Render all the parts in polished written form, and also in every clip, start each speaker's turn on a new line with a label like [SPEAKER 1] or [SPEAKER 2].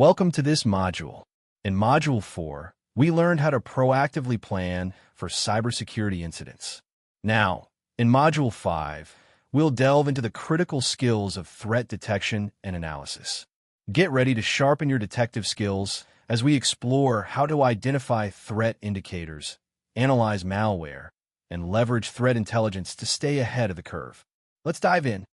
[SPEAKER 1] Welcome to this module. In Module 4, we learned how to proactively plan for cybersecurity incidents. Now, in Module 5, we'll delve into the critical skills of threat detection and analysis. Get ready to sharpen your detective skills as we explore how to identify threat indicators, analyze malware, and leverage threat intelligence to stay ahead of the curve. Let's dive in.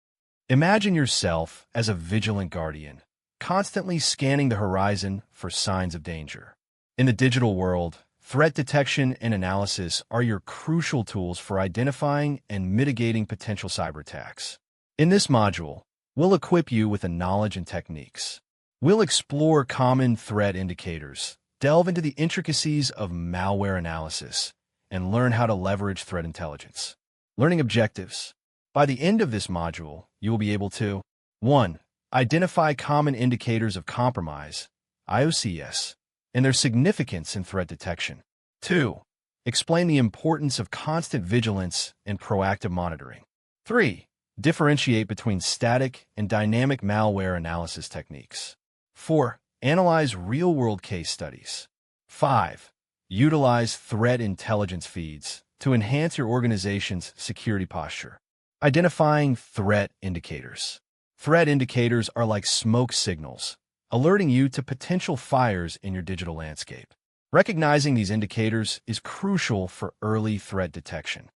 [SPEAKER 1] Imagine yourself as a vigilant guardian, constantly scanning the horizon for signs of danger. In the digital world, threat detection and analysis are your crucial tools for identifying and mitigating potential cyber attacks. In this module, we'll equip you with the knowledge and techniques. We'll explore common threat indicators, delve into the intricacies of malware analysis, and learn how to leverage threat intelligence. Learning objectives. By the end of this module, you will be able to 1. Identify common indicators of compromise, IOCS, and their significance in threat detection. 2. Explain the importance of constant vigilance and proactive monitoring. 3. Differentiate between static and dynamic malware analysis techniques. 4. Analyze real-world case studies. 5. Utilize threat intelligence feeds to enhance your organization's security posture. Identifying threat indicators. Threat indicators are like smoke signals, alerting you to potential fires in your digital landscape. Recognizing these indicators is crucial for early threat detection.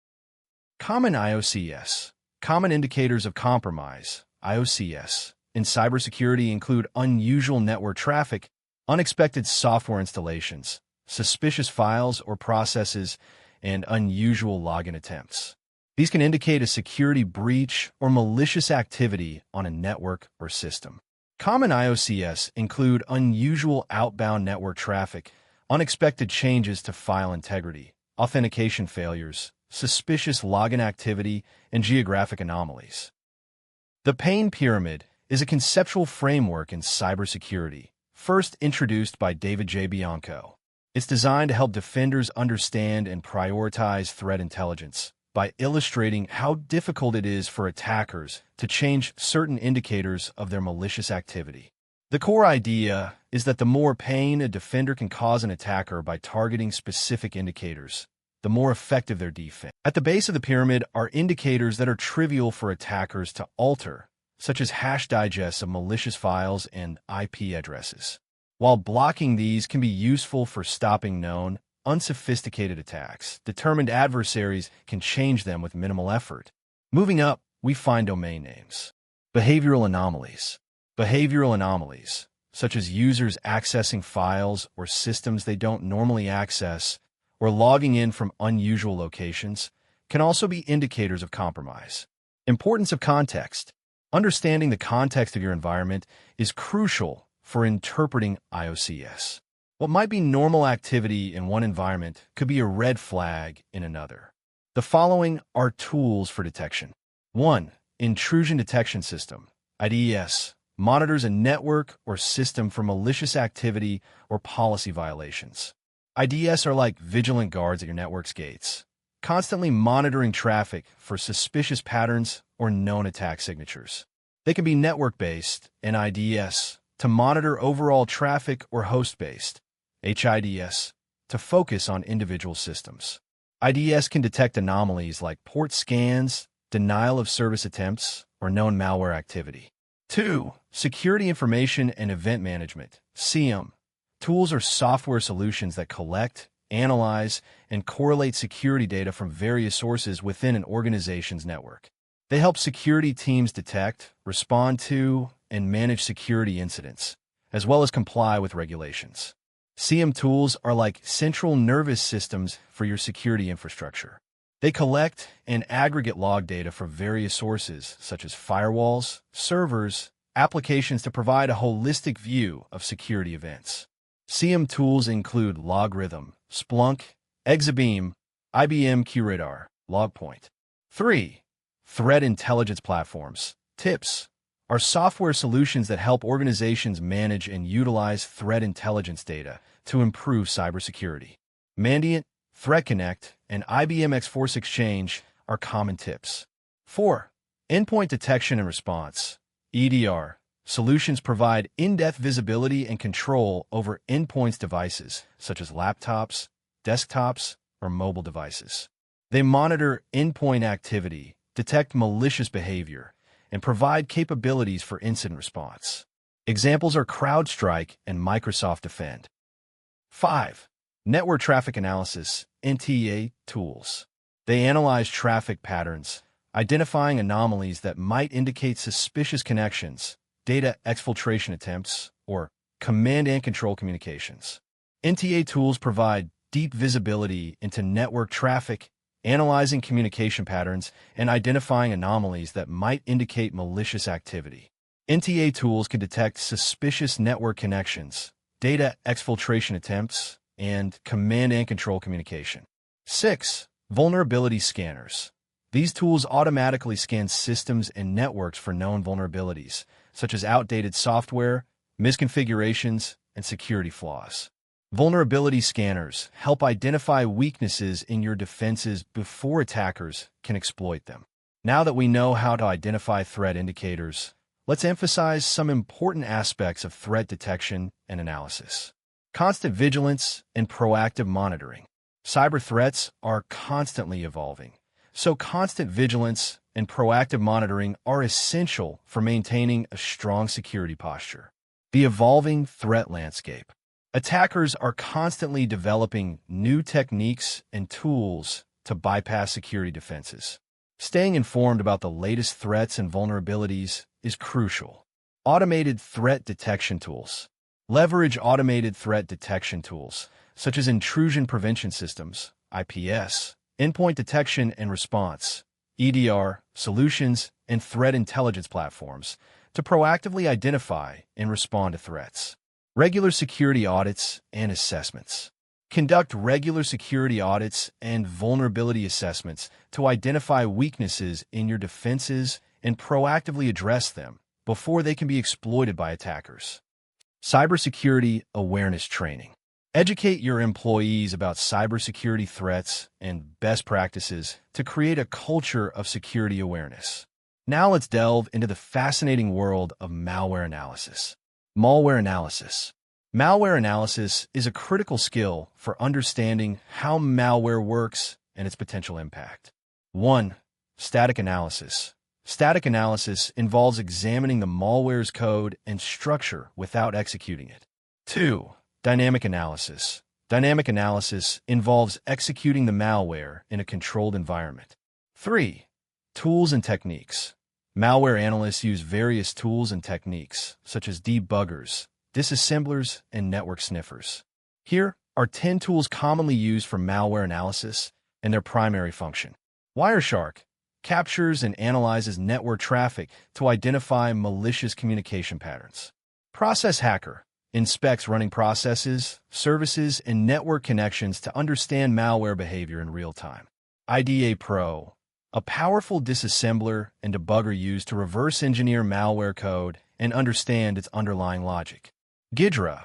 [SPEAKER 1] Common IOCS. Common indicators of compromise, IOCS, in cybersecurity include unusual network traffic, unexpected software installations, suspicious files or processes, and unusual login attempts. These can indicate a security breach or malicious activity on a network or system. Common IOCS include unusual outbound network traffic, unexpected changes to file integrity, authentication failures, suspicious login activity, and geographic anomalies. The pain pyramid is a conceptual framework in cybersecurity, first introduced by David J. Bianco. It's designed to help defenders understand and prioritize threat intelligence by illustrating how difficult it is for attackers to change certain indicators of their malicious activity. The core idea is that the more pain a defender can cause an attacker by targeting specific indicators, the more effective their defense. At the base of the pyramid are indicators that are trivial for attackers to alter, such as hash digests of malicious files and IP addresses. While blocking these can be useful for stopping known, unsophisticated attacks, determined adversaries can change them with minimal effort. Moving up, we find domain names. Behavioral anomalies. Behavioral anomalies, such as users accessing files or systems they don't normally access or logging in from unusual locations, can also be indicators of compromise. Importance of context. Understanding the context of your environment is crucial for interpreting IOCS. What might be normal activity in one environment could be a red flag in another. The following are tools for detection. 1. Intrusion Detection System, IDS, monitors a network or system for malicious activity or policy violations. IDS are like vigilant guards at your network's gates, constantly monitoring traffic for suspicious patterns or known attack signatures. They can be network-based, NIDS, to monitor overall traffic, or host-based, HIDS, to focus on individual systems. IDS can detect anomalies like port scans, denial of service attempts, or known malware activity. 2. Security Information and Event Management, SIEM. Tools are software solutions that collect, analyze, and correlate security data from various sources within an organization's network. They help security teams detect, respond to, and manage security incidents, as well as comply with regulations. SIEM tools are like central nervous systems for your security infrastructure. They collect and aggregate log data from various sources, such as firewalls, servers, applications, to provide a holistic view of security events. SIEM tools include LogRhythm, Splunk, Exabeam, IBM QRadar, LogPoint. 3. Threat intelligence platforms, TIPS, are software solutions that help organizations manage and utilize threat intelligence data to improve cybersecurity. Mandiant, Threat Connect, and IBM X-Force Exchange are common TIPS. 4. Endpoint Detection and Response, EDR, solutions provide in-depth visibility and control over endpoints devices, such as laptops, desktops, or mobile devices. They monitor endpoint activity, detect malicious behavior, and provide capabilities for incident response. Examples are CrowdStrike and Microsoft Defend. 5. Network Traffic Analysis (NTA) tools. They analyze traffic patterns, identifying anomalies that might indicate suspicious connections, data exfiltration attempts, or command and control communications. NTA tools provide deep visibility into network traffic, analyzing communication patterns, and identifying anomalies that might indicate malicious activity. NTA tools can detect suspicious network connections, data exfiltration attempts, and command and control communication. 6. Vulnerability scanners. These tools automatically scan systems and networks for known vulnerabilities, such as outdated software, misconfigurations, and security flaws. Vulnerability scanners help identify weaknesses in your defenses before attackers can exploit them. Now that we know how to identify threat indicators, let's emphasize some important aspects of threat detection and analysis. Constant vigilance and proactive monitoring. Cyber threats are constantly evolving, so constant vigilance and proactive monitoring are essential for maintaining a strong security posture. The evolving threat landscape. Attackers are constantly developing new techniques and tools to bypass security defenses. Staying informed about the latest threats and vulnerabilities is crucial. Automated threat detection tools. Leverage automated threat detection tools, such as intrusion prevention systems, IPS, endpoint detection and response, EDR, solutions, and threat intelligence platforms to proactively identify and respond to threats. Regular security audits and assessments. Conduct regular security audits and vulnerability assessments to identify weaknesses in your defenses and proactively address them before they can be exploited by attackers. Cybersecurity awareness training. Educate your employees about cybersecurity threats and best practices to create a culture of security awareness. Now let's delve into the fascinating world of malware analysis. Malware analysis. Malware analysis is a critical skill for understanding how malware works and its potential impact. 1. Static analysis. Static analysis involves examining the malware's code and structure without executing it. 2. Dynamic analysis. Dynamic analysis involves executing the malware in a controlled environment. 3. Tools and techniques. Malware analysts use various tools and techniques, such as debuggers, disassemblers, and network sniffers. Here are 10 tools commonly used for malware analysis and their primary function. Wireshark captures and analyzes network traffic to identify malicious communication patterns. Process Hacker inspects running processes, services, and network connections to understand malware behavior in real time. IDA Pro, a powerful disassembler and debugger used to reverse engineer malware code and understand its underlying logic. Ghidra,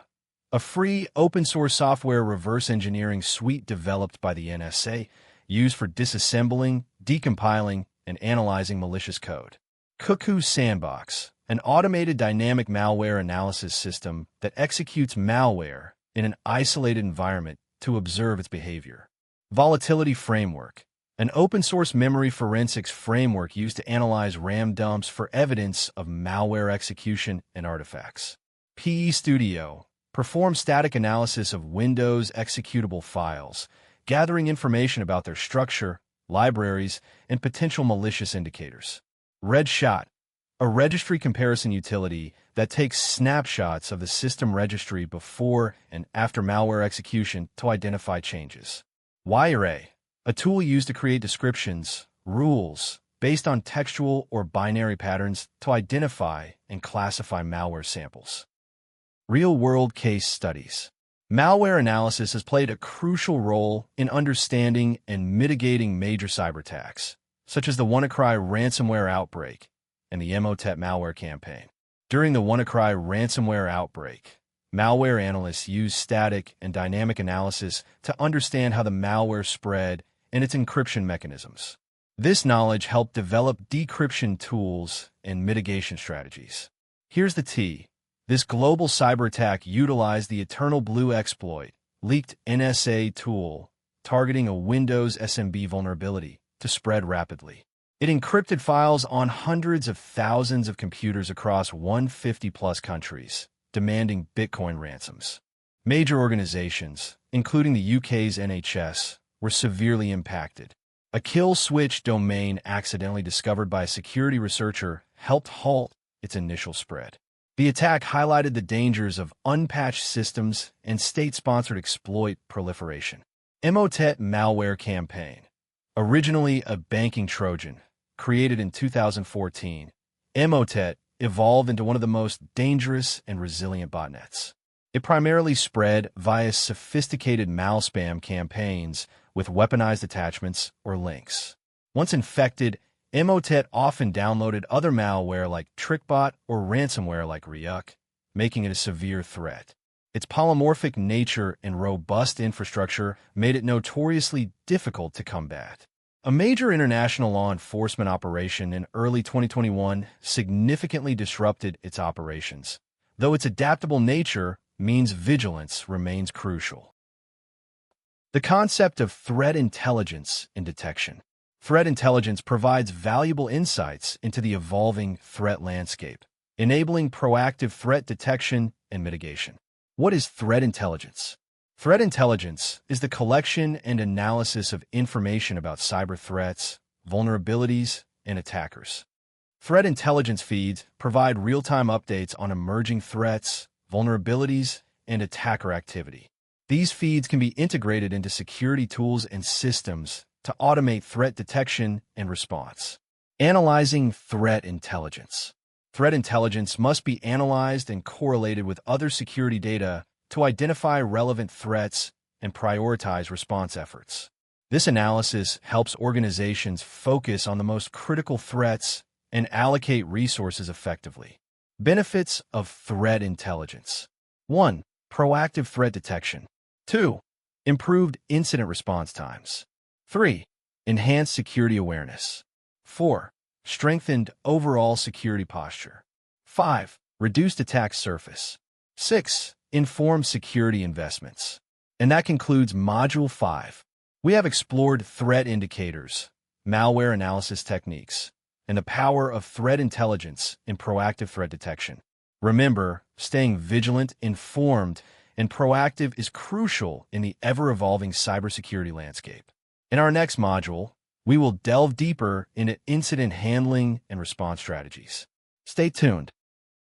[SPEAKER 1] a free open-source software reverse engineering suite developed by the NSA, used for disassembling, decompiling, and analyzing malicious code. Cuckoo Sandbox, an automated dynamic malware analysis system that executes malware in an isolated environment to observe its behavior. Volatility Framework, an open-source memory forensics framework used to analyze RAM dumps for evidence of malware execution and artifacts. PE Studio performs static analysis of Windows executable files, gathering information about their structure, libraries, and potential malicious indicators. RedShot, a registry comparison utility that takes snapshots of the system registry before and after malware execution to identify changes. YArray, a tool used to create descriptions, rules, based on textual or binary patterns to identify and classify malware samples. Real-world case studies. Malware analysis has played a crucial role in understanding and mitigating major cyber attacks, such as the WannaCry ransomware outbreak and the Emotet malware campaign. During the WannaCry ransomware outbreak, malware analysts used static and dynamic analysis to understand how the malware spread and its encryption mechanisms. This knowledge helped develop decryption tools and mitigation strategies. Here's the T. This global cyber attack utilized the Eternal Blue exploit, leaked NSA tool, targeting a Windows SMB vulnerability to spread rapidly. It encrypted files on hundreds of thousands of computers across 150-plus countries, demanding Bitcoin ransoms. Major organizations, including the UK's NHS, were severely impacted. A kill switch domain accidentally discovered by a security researcher helped halt its initial spread. The attack highlighted the dangers of unpatched systems and state-sponsored exploit proliferation. Emotet malware campaign. Originally a banking Trojan, created in 2014, Emotet evolved into one of the most dangerous and resilient botnets. It primarily spread via sophisticated malspam campaigns with weaponized attachments or links. Once infected, Emotet often downloaded other malware like TrickBot or ransomware like Ryuk, making it a severe threat. Its polymorphic nature and robust infrastructure made it notoriously difficult to combat. A major international law enforcement operation in early 2021 significantly disrupted its operations, though its adaptable nature means vigilance remains crucial. The concept of threat intelligence and detection. Threat intelligence provides valuable insights into the evolving threat landscape, enabling proactive threat detection and mitigation. What is threat intelligence? Threat intelligence is the collection and analysis of information about cyber threats, vulnerabilities, and attackers. Threat intelligence feeds provide real-time updates on emerging threats, vulnerabilities, and attacker activity. These feeds can be integrated into security tools and systems to automate threat detection and response. Analyzing threat intelligence. Threat intelligence must be analyzed and correlated with other security data to identify relevant threats and prioritize response efforts. This analysis helps organizations focus on the most critical threats and allocate resources effectively. Benefits of threat intelligence. 1. Proactive threat detection. 2. Improved incident response times. 3. Enhanced security awareness. 4. Strengthened overall security posture. 5. Reduced attack surface. 6. Informed security investments. And that concludes Module 5. We have explored threat indicators, malware analysis techniques, and the power of threat intelligence in proactive threat detection. Remember, staying vigilant, informed, and proactive is crucial in the ever-evolving cybersecurity landscape. In our next module, we will delve deeper into incident handling and response strategies. Stay tuned.